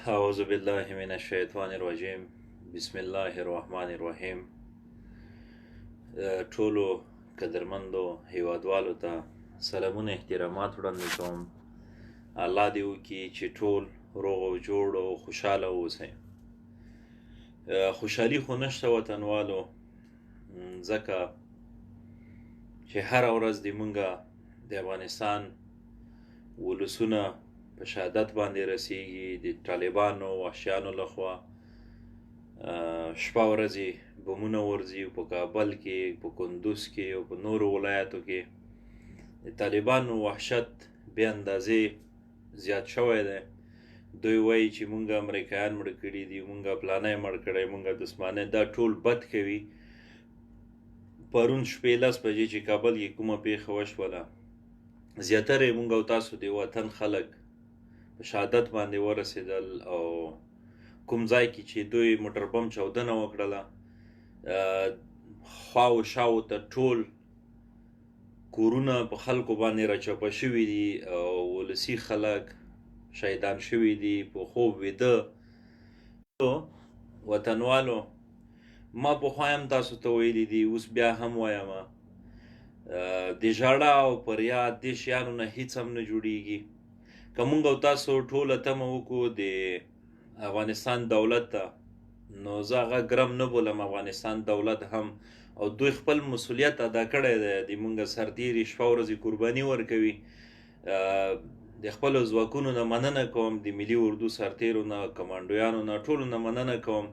اعوذ بالله من الشیطان الرجیم بسم الله الرحمن الرحیم. ټولو قدرمندو هیوادوالو ته سلامونه احترامات وړاندې کوم. الله دې وکړي چې ټول روغ او جوړ او خوشحاله اوسئ. خوشحالي خو نشته وطنوالو، ځکه چې هره ورځ دې مونږه د افغانستان ولسونه په شهادت باندې رسیږي د طالبانو وحشیانو لخوا. شپه ورځې بمونه ورځي په کابل کې، په کندوز کې او په نورو ولایاتو کې. د طالبانو وحشت بې اندازې زیات شوی دی. دوی وایي چې مونږه امریکایان مړه کړي دي، مونږه پلانی مړ کړی، مونږه دسمانی. دا ټول بد کوي. پرون شپې 10 بجې چې کابل کې کومه پیښه وشوله، زیاتره مونږ او تاسو د وطن خلک په شهادت باندې ورسېدل، او کوم ځای کې چې دوی موټر بم چاودنه وکړله، خوا و شاو ته ټول کورونه په خلکو باندې راچپه شوي دي، او ولسي خلک شهیدان شوي دي په خوب ویده. وطنوالو، ما پخوا هم تاسو ته ویلي دي، اوس بیا هم وایم، د ژړا او فریاد دې شیانو نه هیڅ هم نه جوړیږي. که مونږ او تاسو ټوله تمه وکړو د افغانستان دولت ته، نو زه هغه ګرم نه بولم. افغانستان دولت هم او دوی خپل مسؤلیت ادا کړی دی. د مونږ سرتیري شپه ورځې قرباني ورکوي. د خپلو ځواکونو نه مننه کوم، د ملي اردو سرتیرو نه، کمانډویانو نه، ټولو نه مننه کوم.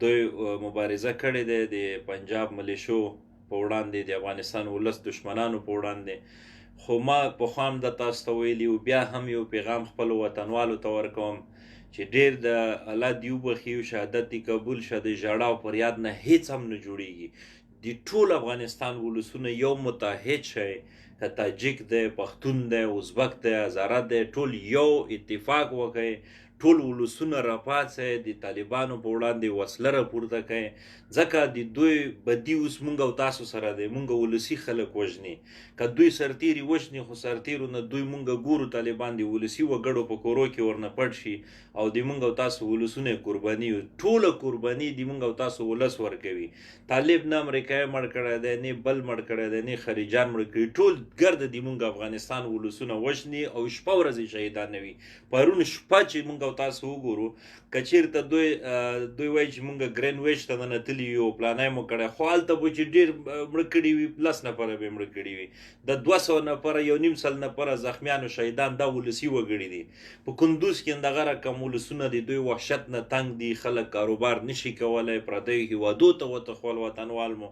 دوی مبارزه کړې ده د پنجاب ملیشو په وړاندې، د افغانستان ولس دشمنانو په وړاندې. خو ما پخوا هم د تاسو ته ویلي و، بیا هم یو پیغام خپلو وطنوالو ته ورکوم چې ډېر د الله دې وبخي، شهادت دې قبول شه. د ژړا او فریاد نه هیڅ هم نه جوړیږي. د ټول افغانستان ولسونه یو متحد شئ، که تاجک دی، پښتون دی، ازبک دی، هزاره دی، ټول یو اتفاق وکړئ. ټول ولسونه راپاڅئ، د طالبانو په وړاندې وسله راپورته کړئ، ځکه د دوی بدي اوس مونږ او تاسو سره دی. مونږ ولسي خلک وژني. که دوی سرتیري وژني، خو سرتیرو نه دوی مونږ ګورو طالبان د ولسي وګړو په کورو کې ورنه پټ شي، او د مونږ او تاسو ولسونه قرباني وي. ټوله قرباني د مونږ او تاسو ولس ورکوي. طالب نه امریکای مړ کړی دی، نه بل مړ کړی دی، نه خارجان مړ کړي. ټول ګرد د مونږ افغانستان ولسونه وژني او شپه ورځې شهیدانوي. پرون شپه چې مونږ او تاسو وګورو، که چېرته دوی وایي چې مونږ ګرین ویش ته ننتلي یو، پلانی مو کړی، خو هلته به چې ډېر مړه کړي وي، 10 نفره به مړه کړي وي. د 200 نفره، 1.5 نفره زخمیانو شهیدان دا ولسي وګړي دي. په کندوز کې دغه رقم ولسونه دي. دوی وحشت نه تنګ دي. خلک کاروبار نشي کولی، پردیو هېوادو ته وتښول. وطنوال مو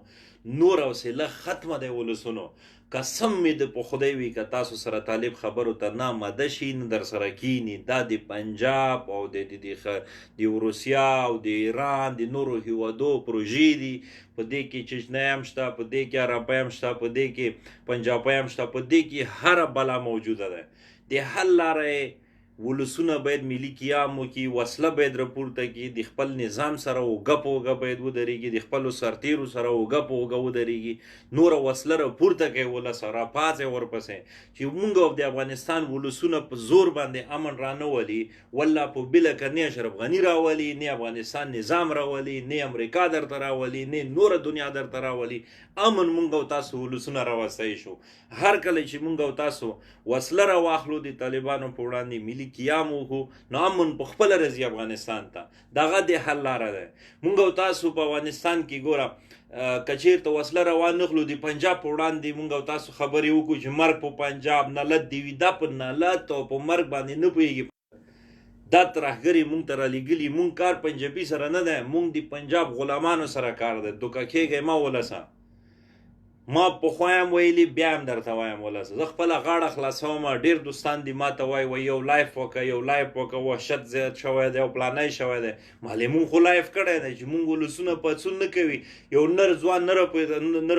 نور حوصله ختمه دی ولسونو. قسم مې د په خدای وي، که تاسو سره طالب خبرو ته نه آماده شي، نه در سره کینی. دا د پنجاب او د روسیا او د ایران د نورو هیوادو پروژې دي. په دې کې چچنی هم شته، په دې کې عربی هم شته، په دې کې پنجابی هم شته، په دې کې هره بلا موجوده ده. د حل لاره ولسونه باید ملي قیام وکړي، وسله باید راپورته کړي، د خپل نظام سره اوږه په اوږه باید ودرېږي، د خپلو سرتیرو سره اوږه په اوږه ودرېږي. نوره وسله راپورته کوي ولس، راپاڅئ ورپسې چې موږ د افغانستان ولسونه په زور باندې امن رانه ولي. والله په بله که نه اشرف غني راولي، نه افغانستان نظام راولي، نه امریکا درته راولي، نه نوره دنیا درته راولي. امن موږ او تاسو ولسونه راوستی شو. هر کله چې موږ او تاسو وسله راواخلو د طالبانو په وړاندې، ملي قیام وکړو، نو امن په خپله راځي افغانستان ته. دغه د حل لاره ده. موږ او تاسو په افغانستان کې ګوره، که چېرته وسله راوانغلو، د پنجاب په وړاندې موږ او تاسو خبرې وکړو چې مرګ په پنجاب، نلت دې وي. دا په نلت او په مرګ باندې نه پوهېږي. دا ترهګرې مونږ ته رالیږلي. مونږ کار پنجابي سره نه دی، مونږ د پنجاب غلامانو سره کار دی. دوکه کېږئ مه ولسه. ما پخوا هم ویلي، بیا هم درته وایم ولسه، زه خپله غاړه خلاصوم. ډېر دوستان دي ما ته وایي یو لایف وکړه، یو لایف وکړه، وحشت زیات شوی دی او پلانی شوی دی. مالې مونږ خو لایف کړی دی چې مونږ ولسونه پاڅون نه کوي. یو نر ځوان نه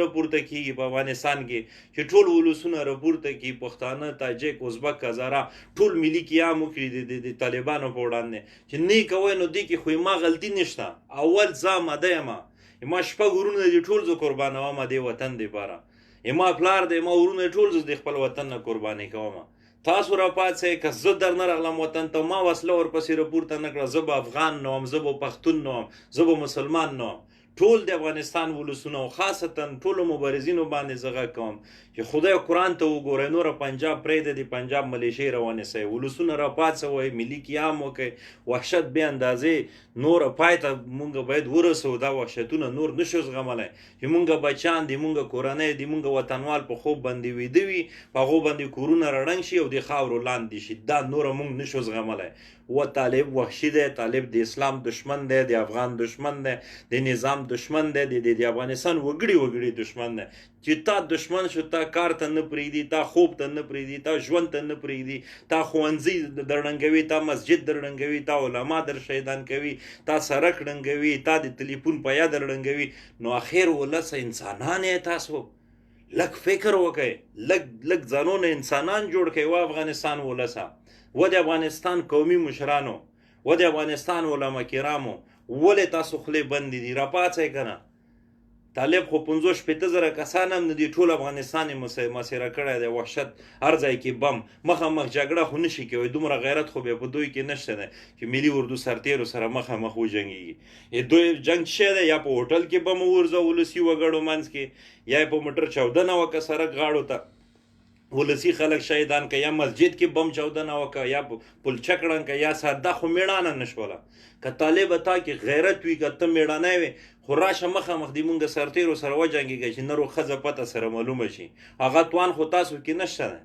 راپورته کېږي په افغانستان کې چې ټول ولسونه راپورته کړي، پښتانه، تاجک، ازبک، هزاره، ټول ملي قیام وکړي د طالبانو په وړاندې. چې نه یې کوئ، نو دې کې خو ما غلطي نشته. اول زه آماده یم. ما شپږ ورونه دي ټول زه قربانوم د وطن دپاره. ما پلار دی، ما ورونه ټول زه د خپل وطن نه قرباني کوم. تاسو راپاڅئ که زه در نه راغلم وطن ته ما وسله ورپسې راپورته نه کړه، زه به افغان نه وم، زه به پښتون نه وم، زه به مسلمان نه وم. ټول د افغانستان ولسونه او خاصتا ټولو مبارزینو باندې زه غږ کوم چې خدای قرآن ته وګورئ، نوره پنجاب پرېږدئ، د پنجاب ملیشې راونیسئ، ولسونه راپاڅوئ، ملي قیام وکړئ، وحشت بې اندازې نوره پای ته مونږ باید ورسوو. دا وحشتونه نور نشو زغملی چې مونږ بچیان دي، مونږ کورنۍ دي، مونږ وطنوال په خوب باندې ویده وي، په هغو باندې کورونه رړنګ شي او د خاورو لاندې شي. دا نوره مونږ نشو زغملی. و طالب وحشي دی، طالب د اسلام دشمن دی، د افغان دشمن دی، د نظام دشمن دی، د افغانستان وګړي دشمن دی. چې تا دشمن شو، تا کار ته نه پرېږدي، تا خوب ته نه پرېږدي، تا ژوند ته نه پرېږدي، تا ښوونځي در ړنګوي، تا مسجد در ړنګوي، تا علما در شهیدان کوي، تا سړک ړنګوي، تا د تلیفون پیا در ړنګوي، نو اخر ولسه انسانان یې تاسو. لږ فکر وکړئ، لږ ځانونه انسانان جوړ کړئ. و افغانستان ولسه، و د افغانستان قومي مشرانو، و د افغانستان علما کرامو، ولې تاسو خولې بندې دي؟ راپاڅئ که نه. طالب خو 50-60 کسان هم نه دي، ټول افغانستان یې مسیره کړی دی. وحشت هر ځای کې بم، مخامخ جګړه خو نشي کوی، دومره غیرت خو بیا په دوی کې نشته دی چې ملي اردو سرتیرو سره مخامخ وجنګېږي. دوی جنګ شی دی، یا په هوټل کې بم وغورځوه ولسي وګړو منځ کې، یا یې په موټر چاودنه وکړه سړک غاړو ته ولسي خلک شهیدان که، یا مسجد کې بم چاودنه وکړه، یا پلچه کړن که، یا ساده خو میړانه نشوله. که طالب تا کې غیرت وي، که ته میړنی وي، خو راشه مخامخ د مونږ سرتیرو سره وجنګېږه چې نر و ښځه پته سره معلومه شي. هغه توان خو تاسو کې نشته دی،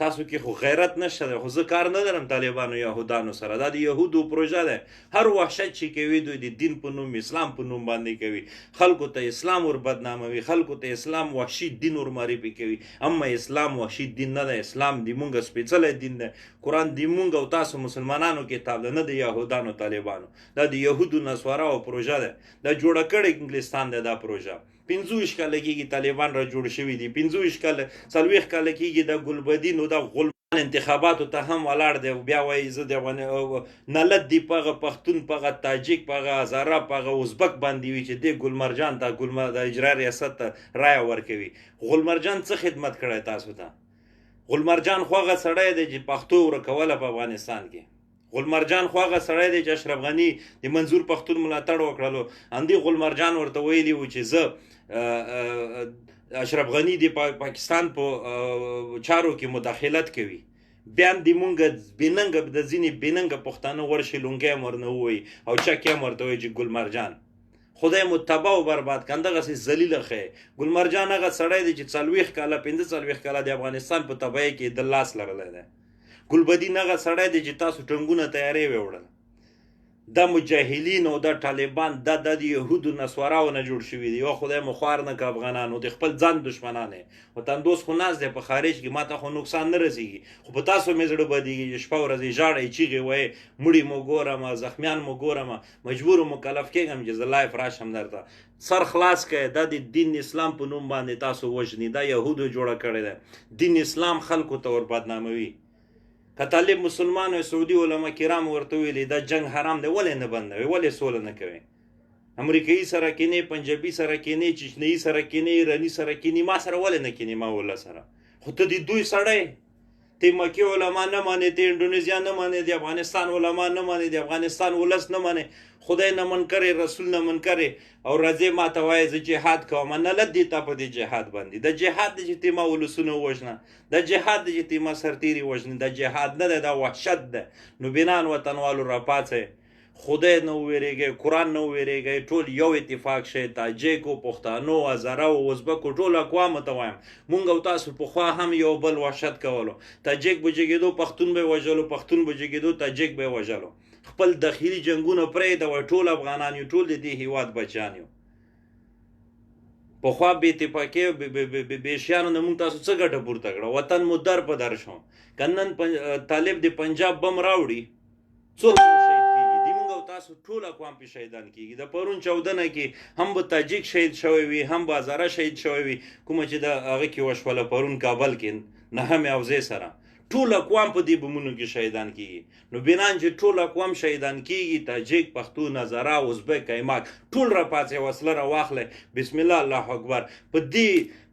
تاسو کې خو غیرت نشته دی. خو زه کار نه لرم طالبانو یهودانو سره، دا د یهودو پروژه ده. هر وحشت چې کوي دوی د دین په نوم، اسلام په نوم باندې کوي، خلکو ته اسلام ور بدناموي، خلکو ته اسلام وحشي دین ور معرفي کوي. اما اسلام وحشي دین نه ده، اسلام د مونږ سپېڅلی دین ده. قرآن د مونږ او تاسو مسلمانانو کتاب ده، نه د یهودانو طالبانو. دا د یهودو نسواراو پروژه ده، دا جوړه کړې انګلستان ده. دا پروژه 25 کاله کېږي طالبان را جوړ شوي دي، 25 کاله 40 کاله کېږي. د ګلبدین او د غلمان انتخاباتو ته هم ولاړ دی، بیا وایي زه د نلد دی پغه پښتون، پغه تاجک، پغه هزاره، پغه ازبک باندې وي چې د ګلمرجان ته د اجرا ریاست ته رایه ورکوي. غلمرجان څه خدمت کړی تاسو ته؟ غلمرجان خو هغه سړی دی چې پښتو ورکوله په افغانستان کې. غلمرجان خو هغه سړی دی چې اشرف غني د منظور پښتون ملاتړ وکړلو. همدې غلمرجان ورته ویلي و چې زه اشرف غني د پاکستان په چارو کې مداخلت کوي. بیا هم د مونږ بېننګه د ځینې بېننګه پښتانه ورشي لونګی هم ورنه ووایي او چک هم ورته وایي چې ګلمرجان خدای مو تباه و برباد کړه. همدغسې ذلیله ښیي. ګلمرجان هغه سړی دی چې 40 کاله 45 کاله د افغانستان په تباهۍ کې د لاس لرلی دی. ګلبدین هغه سړی دی چې تاسو ټنګونه تیارې ویوړل. دا مجاهلین او دا طالبان دا د یهودو نسواراو نه جوړ شوي دي. یو خدای مو خوار نه که افغانانو د خپل ځان دشمنان یې. وطن دوست خو ناست دی په خارج کې، ما ته خو نقصان نه رسېږي، خو په تاسو مې زړه بدېږي چې شپه ورځې ژاړئ، چیغې وایئ، مړي مو ګورم، زخمیان مو ګورم، مجبور مکلف کېږم چې زه لایف راشم درته. سر خلاص کړئ. دا د دین اسلام په نوم باندې تاسو وژني، دا یهودو جوړه کړې ده. دین اسلام خلکو ته ور بدناموي. که طالب مسلمان او سعودي علما کرام ورته ویلي دا جنگ حرام دی، ولې نه بندوي؟ ولې سوله نه کوي؟ امریکایي سره کینې، پنجابي سره کینې، چچنیي سره کینې، ایراني سره کینې، ما سره ولې نه کینې؟ ما ولا سره خو ته د دوی سړی، ته مکې علما نه مانې، ته انډونیزیا نه مانې، د افغانستان علما نه مانې، د افغانستان ولس نه مانې، خدای نه من کرې، رسول نه من کرې، او راځې ما ته وایې زه جهاد کوم. نه لد دی تا په دې جهاد باندې. د جهاد دی چې ته ما ولسونه ووژنه، د جهاد دی چې ته ما سرتیري وژنې، د جهاد نه دی، دا وحشت ده. نو بینان وطنوالو راپاڅئ، خدای نه وویرېږئ، قرآن نه وویرېږئ، ټول یو اتفاق شئ. تاجکو، پښتانو، هزارهو، ازبکو، ټولو اقوامو ته وایم مونږ او تاسو پخوا هم یو بل وحشت کولو. تاجک به جګېدو پښتون به یې وژلو، پښتون به جګېدو تاجک به یې وژلو. خپل داخلي جنګونه پرېږدوئ، ټول افغانان یو، ټول د دې هېواد بچیان یو. پخوا بې اتفاقۍ بې شیانو نه مونږ تاسو څه ګټه پورته کړه؟ وطن مو در په در شو. که نن طالب د پنجاب بم راوړي، څوک شهید کېږي؟ د مونږ او تاسو ټول اقوام پې شهیدان کېږي. د پرون 14 کې هم به تاجک شهید شوی وي، هم به هزاره شهید شوی وي، کومه چې د هغه کې وشوله پرون کابل کې 9 اوزې سره. ټول اقوام په دې بمونو کې شهیدان کېږي. نو بنان چې ټول اقوام شهیدان کېږي، تاجک، پښتون، هزاره، ازبک، ایماک، ټول راپاڅئ، وسله راواخلئ، بسم الله، الله اکبر. په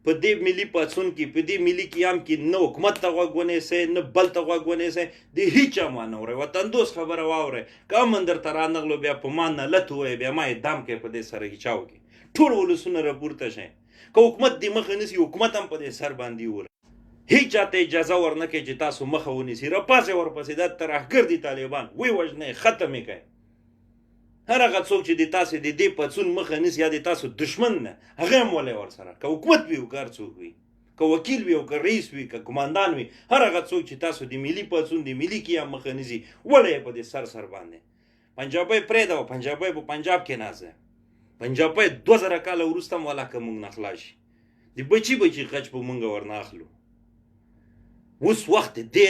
په دې ملي پاڅون کې په دې ملي قیام کې نه حکومت ته غوږ ونیسئ نه بل ته غوږ ونیسئ د هیچا ما نه اورئ وطن دوست خبره واورئ که امن درته رانغلو بیا په ما نلت ووایئ بیا ما اعدام کوي په دې سره هیچاو کې ټول ولسونه راپورته شئ که حکومت دې مخه نیسي حکومت هم په دې سر باندې ووله هیچ چاته اجازه ورنه کوي چې تاسو مخه ونیسي راپاسئ ورپسې دا ترهګر دي طالبان ویې وژنئ ختم یې کړئ هر هغه څوک چې د تاسې د دې پاڅون مخه نیسي یا د تاسو دشمن نه هغه هم ولئ ورسره که حکومت وي او که هر څوک وي که وکیل وي او که رئیس وي که قماندان وي هر هغه څوک چې تاسو د ملي پاڅون د ملي قیام مخه نیسي ولئ یې په دې سر باندې پنجابی پرېږده پنجابی په پنجاب کې ناست پنجابی 2000 کاله وروسته هم ولا که موږ نه خلاص شي د بچي غچ په موږ ورنه اخلو اوس وخت دی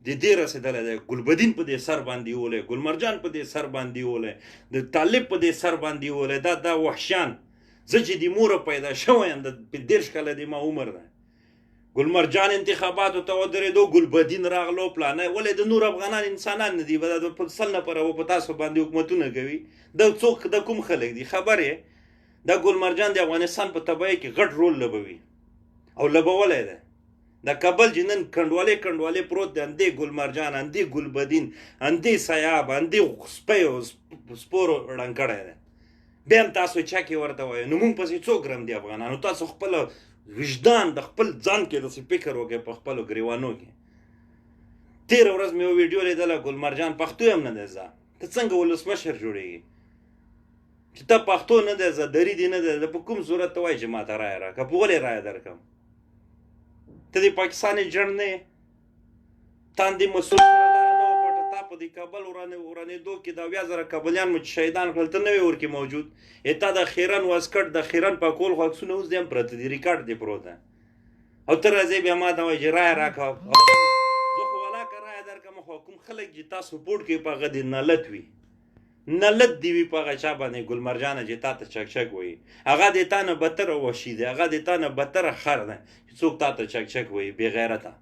د دې رسېدلی دی ګلبدین په دې سر باندې ولی ګلمرجان په دې سر باندې ولی د طالب په دې سر باندې ولی دا وحشیان زه چې د موره پیدا شوی یم د 30 کاله د ما عمر دی ګلمرجان انتخاباتو ته ودرېدو ګلبدین راغلو پلانه ولې د نور افغانان انسانان نه دي دا په 100 نفره په تاسو باندې حکومتونه کوي د څوک د کوم خلک دي خبر یې دا ګلمرجان د افغانستان په تباهۍ کې غټ رول لوبوي او لوبولی دی د کابل چې نن کنډوالې پروت دی اندې ګلمرجان اندې ګلبدین اندې سیاب اندې سپیو سپورو ړنګ کړی دی بیا هم تاسو چا کې ورته وایو نو موږ پسې څوک ګرم دي افغانانو تاسو خپل وجدان د خپل ځان کې داسې فکر وکړئ په خپلو ګریوانو کې تېره ورځ مې یو ویډیو لیدله ګلمرجان پښتو هم نه دی زه ته څنګه ولسمشر جوړېږي چې ته پښتو نه دی زه دري دې نه دی په کوم صورت ته وایي چې ما ته رایه راکړه په ولې رایه درکړم ته د پاکستان جنډ نه یې تا دې مسؤل سره لاره نه وپټه تا په دې کابل ورانېدو کې دا 8000 کابلیان مو چې شهیدان کړل ته نه وې ورکې موجود تا د خیرن واسکټ د خیرن پاکول خو عکسونه اوس دې هم پرته دي ریکارډ دې پروت دی او ته راځې بیا ما ته وایي چې رایه راکړه زه خو ولاکه رایه درکړم خو کوم خلک چې تا سپورټ کوي په هغه دې نلت وي نلت دی وي په هغه چا باندې ګلمرجانه چې تا ته چک وایي هغه د تا نه بدتره وحشي دی هغه د تا نه بدتره خر دی چې څوک تا ته چک وایي بې غیرته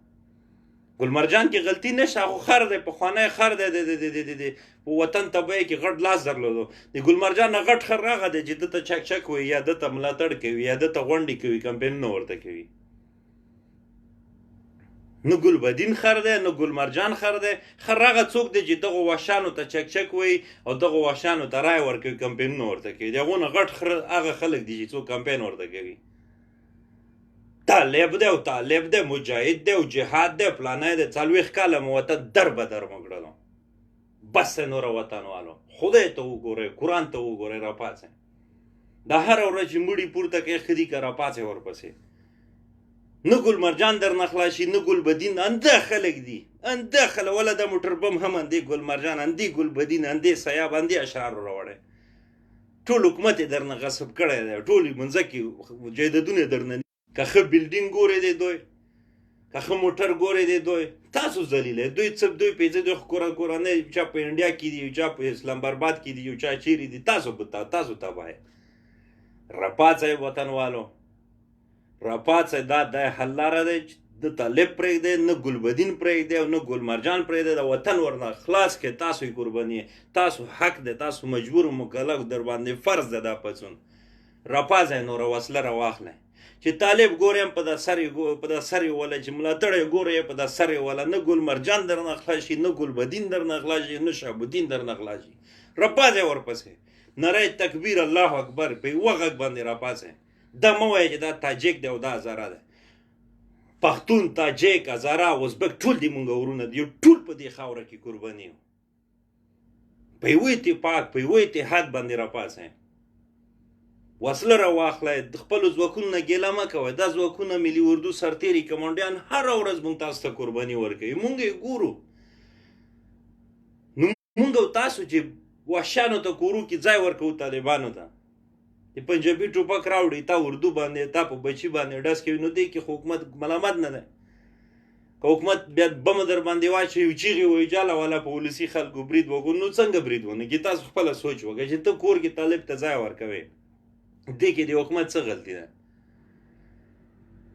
ګلمرجان کې غلطي نشته خو خر دی پخوانی خر دی په وطن تباهۍ کې غټ لاس درلودو د ګلمرجان نه غټ خر هغه دی چې ده ته چک وایي یا ده ته ملاتړ کوي یا ده ته غونډې کوي کمپینونه ورته کوي نه ګلبدین خر دی نه ګلمرجان خر دی خر هغه څوک دی چې دغو وحشیانو ته چک وایي او دغو وحشیانو ته رایه ورکوي کمپینونه ورته کوي د هغو نه غټ خر هغه خلک دي چې څوک کمپین ورته کوي طالب دی او طالب دی مجاهد دی او جهاد دی فلانی دی 40 کاله مو وطن در بدر مو کړلو بس نوره وطن والو خدای ته وګورئ قرآن ته وګورئ راپاڅئ دا هره ورځ چې مړي پورته کوي ښه دي که راپاڅئ ورپسې نه ګلمرجان در نه خلاصي نه ګلبدین انده خلک دي انده خلک ولا د موټر بم هم اندې ګلمرجان اندې ګلبدین اندې سیاب اندې اشعار راوړی ټول حکومت یې در نه غصب کړی دی ټول مځکې جایدادونه در نه که ښه بلډینګ ګورې دی دوی که ښه موټر ګورې دی دوی تاسو ذلیله دوی څه دوی پیسې دوی کورنۍ چا په انډیا کې دي یو چا په اسلام آباد کې دي یو چا چیرې دي تاسو تباه راپاڅئ وطنوالو راپاڅئ دا د حل لاره دی چې د طالب پرېږدی نه ګلبدین پرېږدی او نه ګلمرجان پرېږدی د وطن ورنه خلاص کړئ تاسو یې قرباني تاسو حق دی تاسو مجبور مکلف در باندې فرض دی دا پاڅون راپاڅئ نوره وسله راواخلئ چې طالب ګورې په دا سر یې وله چې ملاتړ یې ګورې په دا سر یې وله نه ګلمرجان در نه خلاص شي نه ګلبدین در نه خلاص شي نه شهابالدین در نه خلاص شي راپاڅئ ورپسې نری تکبیر الله اکبر په یوه غږ باندې راپاڅئ دا مه وایه چې دا تاجک دی او دا هزاره دی پښتون تاجک هزاره ازبک ټول دي مونږ ورونه دي ټول په دې خاوره کې قرباني یو په یوه اتفاق په یوه اتحاد باندې راپاڅئ وسله راواخلئ د خپلو ځواکونو نه ګیله مه کوئ دا ځواکونه ملي اردو سرتېري کمانډیان هره ورځ مونږ تاسو ته قرباني ورکوي مونږ یې ګورو نو مونږ او تاسو چې وحشیانو ته کورو کې ځای ورکوو طالبانو ته د پنجابي ټوپک راوړي تا اردو باندې تا په بچي باندې ډز کوي نو دی کې خو حکومت ملامت نه دی که حکومت بیا بمه در باندې واچوي چیغې وایي جاله والا په ولسي خلکو برید وکړو نو څنګه برید ونه کړي تاسو خپله سوچ وکړئ چې ته کور کې طالب ته ځای ورکوې دې کې د حکومت څه غلطي ده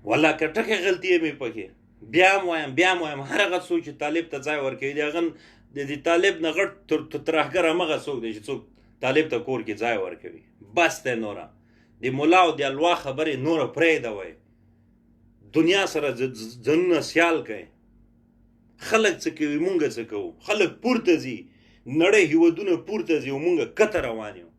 والله که ټکه غلطي یې مې پکې بیا هم وایم هر هغه څوک چې طالب ته ځای ورکوي د هغه د طالب نه غټ ترهګر همغه څوک دی چې څوک طالب ته کور کې ځای ورکوي بس دی نوره د ملا او د الوا خبرې نوره پرېږده وایي دنیا سره ځانونه سیال کوي. خلک څه کوي مونږ څه کوو. خلک پورته ځي، نړۍ هیوادونه پورته ځي او مونږ کته روان یو.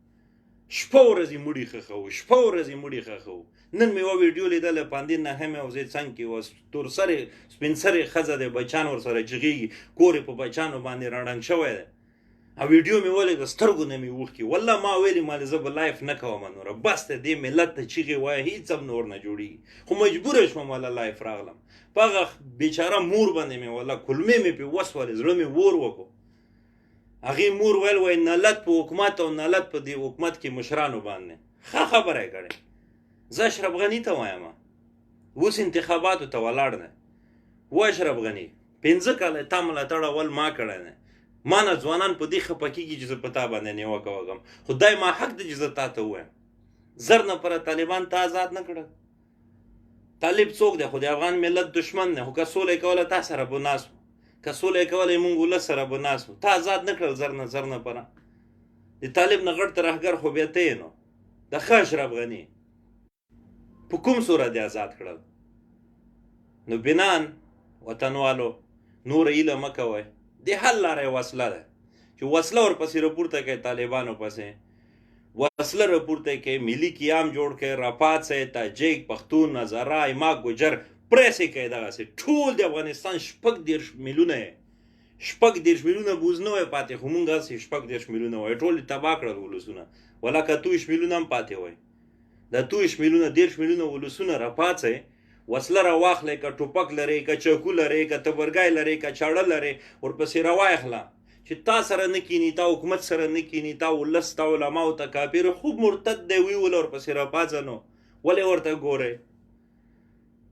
شپه ورځې مړي ښخوو، شپه ورځې مړي ښخوو. نن مې یوه ویډیو لیدله پاندې نهمې او زه څنګ کې وه، تور سرې سپین سرې ښځه دی، بچیان ورسره چغېږي، کور یې په بچیانو باندې راړنګ شوی دی. او ویډیو مې ولیده، سترګو نه مې اوښکې. والله ما ویلې مالې زه به لایف نه کوم نوره، بس دی دې ملت ته چیغې وایه هېڅ هم نور نه جوړېږي. خو مجبوره شوم والله لایف راغلم. په هغه بیچاره مور باندې مې والله کلمې مې پرې وسولې، زړه مې اور وکړو. هغې مور ویل وایي نالت په حکومت او نالت په دې حکومت کې مشرانو باندې. ښه خبره یې کړې. زه اشرف غني ته وایم اوس انتخاباتو ته ولاړ دی. و اشرف غني 5 کاله تا ملاتړ اول ما کړی دی. ما نه ځوانان په دې خفه کېږي چې زه په تا باندې نیوکه وکړم. خدای ما حق دی چې زه تا ته ووایم زر نفره طالبان ته آزاد نه کړل. طالب څوک دی؟ خو د افغان ملت دشمن دی. خو که سوله یې کوله تا سره به ناست وو، که سوله یې کوله مونږ ولس سره به ناست وو. تا آزاد نه کړل زر نفره. د طالب نه غټ ترهګر خو بیا ته یې نو. د ښه اشرف غني په کوم صورت یې آزاد کړل؟ نو بنان وطنوالو نور هیله مه کوئ. د حل لاره یې وسله ده چې وسله ورپسې راپورته کوي، طالبانو پسې وسله راپورته کوي، ملي قیام جوړ کوي، راپاڅئ، تاجک، پښتون، هزاره، ایما، ګوجر پریس یې کوي. دغسې ټول د افغانستان 36 میلیونه یې 36 میلیونه بوز نه وای پاتې، خو مونږ هسې 36 میلیونه وای، ټول یې تباه کړل ولسونه. ولا که 23 میلیونه هم پاتې وای. دا 23 میلیونه 13 میلیونه ولسونه راپاڅئ، وسله راواخلئ، که ټوپک لرئ، که چاقو لرئ، که تبرګی لرئ، که چاړه لرئ، ورپسې راواخله. چې تا سره نه کیني، تا حکومت سره نه کیني، تا ولس، تا علماو ته کافر خوب مرتد دی ویول، ورپسې راپاڅه نو ولې ورته ګورئ؟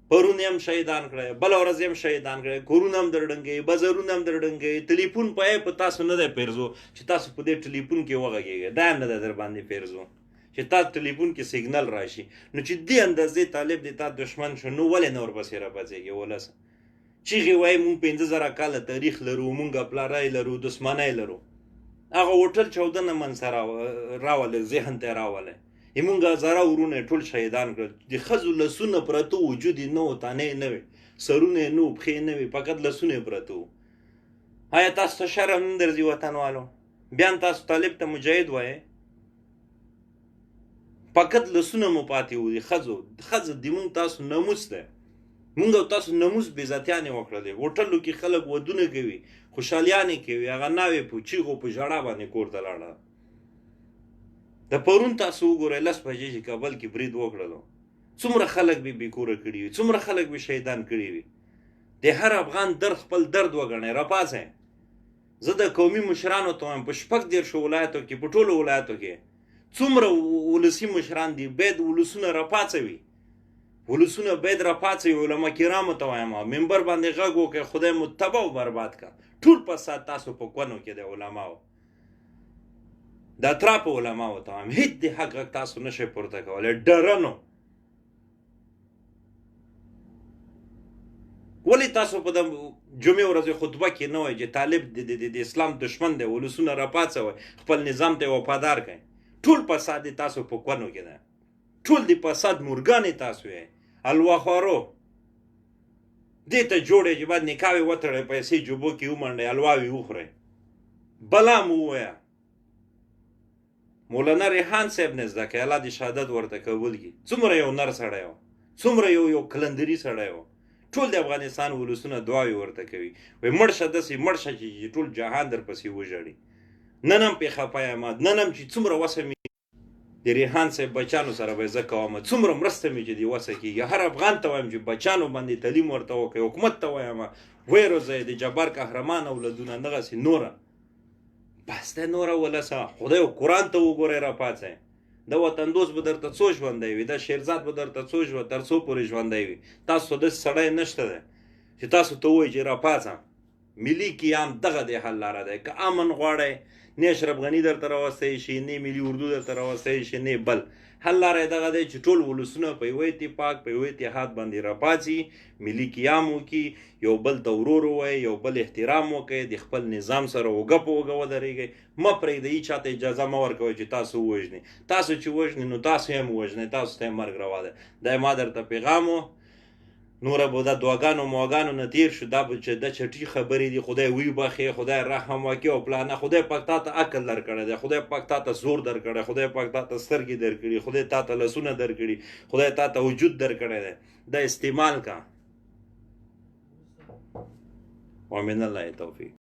پرون هم شهیدان کړی، بله ورځ هم شهیدان کړی، کورونه هم درډنګوي، بازارونه هم درډنګوي، ټلیفون په تاسو نه دی پیرزو چې تاسو په دې ټلیفون کې وغږېږئ. دا هم نه دی در باندې پیرزو چې تا ټلیفون کې سیګنل راشي. نو چې دې اندازې طالب د تا دشمن شو، نو ولې نه ورپسې راپاڅېږي ولسه؟ چیغې وایي مونږ 15,000 کاله تاریخ لرو، مونږ پلاری لرو، دښمنی لرو. هغه هوټل 14 نه منځته راولئ، ذهن ته یې راولئ. مونږ هزاره ورونه ټول شهیدان کړل. د ښځو لاسونه پراته وو، وجود یې نه و، تانې نه وې، سرونه یې نه وو، پښې نه وې، فقط لاسونه یې پراته وو. آیا تاسو ته شرم نه درځي وطنوالو؟ بیا هم تاسو طالب ته مجاهد وایئ؟ فقط لاسونه مو پاتې وو د ښځو د مونږ تاسو ناموس دی. مونږ او تاسو ناموس بېزتیانې وکړلې. هوټلو کې خلک ودونه کوي، خوشحالیانې کوي، هغه ناوې په چیغو په ژړا باندې کور ته لاړه. د پرون تاسو وګورئ 10 بجې چې کابل کې برید وکړلو، څومره خلک به بېکوره کړي وي، څومره خلک به شهیدان کړي وي. د هر افغان درد خپل درد وګڼئ، راپاڅئ. زه د قومي مشرانو ته وایم په 14 ولایتو کې، په ټولو ولایتو کې څومره ولسي مشران دي، باید ولسونه راپاڅوي. ولسونه باید راپاڅوي. علما کرامو ته وایم منبر باندې غږ وکړئ، خدای مو تباه او برباد کړه. ټول فساد تاسو په کونو کې د علماو، د اطرافو علماو ته وایم هېڅ د حق غږ تاسو نشئ پورته کولی. ډرنو ولې تاسو په د جمعې ورځې خطبه کې نه وایئ چې طالب د اسلام دشمن دی، ولسونه راپاڅوئ، خپل نظام ته وفادار کړئ. ټول فساد تاسو په کونو کې ده، ټول د فساد مورګانې تاسو یې الواخوارو. دې ته جوړئ چې باید نکاحوې وتړئ، پیسې جوبو کې ومنډئ، الواوې وخورئ. بلا مو ووایه مولانا ریحان صاحب نه زده کړئ، الله دې شهادت ورته قبول کړي. څومره یو نر سړی و، څومره یو کلندري سړی و. ټول د افغانستان ولسونه دعاوې ورته کوي، وایي مړ شه، داسې مړ شه چې ټول جهان در پسې وژړي. نن هم پې خفه یم، نن هم چې څومره وسه مې د ریحان صاحب بچانو سره به زه کوم، څومره مرسته مې چې دې وسه کېږي. هر افغان ته وایم چې بچانو باندې تعلیم ورته وکړئ، حکومت ته وایم ویې روزئ د جبار قهرمان اولادونه دغسې نوره. بس دی نوره ولسه، خدای قرآن ته وګورئ، راپاڅئ. د وطن دوست به درته څو ژوندی وي، د شیرزاد به درته تر څو پورې ژوندی وي. تاسو داسې سړی نشته دی چې تاسو ته ووایي چې راپاڅه. ملي قیام دغه د حل لاره دی. که امن غواړئ، نه اشرف غني درته راوستی شي، نه ملي اردو درته راوستی شي، نه بل. حل لاره یې دغه دی چې ټول ولسونه په یوه اتفاق، په یوه اتحاد باندې راپاڅي، ملي قیام وکړي، یو بل ته ورور ووایي، یو بل احترام وکړئ، د خپل نظام سره اوږه په اوږه ودرېږئ. مه پرېږدئ هېچ چاته اجازه مه ورکوئ چې تاسو ووژنئ. تاسو چې وژنئ نو تاسو هم ووژنئ، تاسو ته یې مرګ روا دی. دا یې ما درته پیغام و. نوره به دا دعاګانو مواګانو نه تیر شو، دا به چې د چټي خبرې دي، خدای وی بخې، خدای رحم وکړي او پلانه. خدای پاک تا ته عقل درکړی دی، خدای پاک تا ته زور درکړی، خدای پاک تا ته سترګې درکړي، خدای تا ته لاسونه درکړي، خدای تا ته وجود درکړی دی، دا استعمال کا. ومن الله توفیق.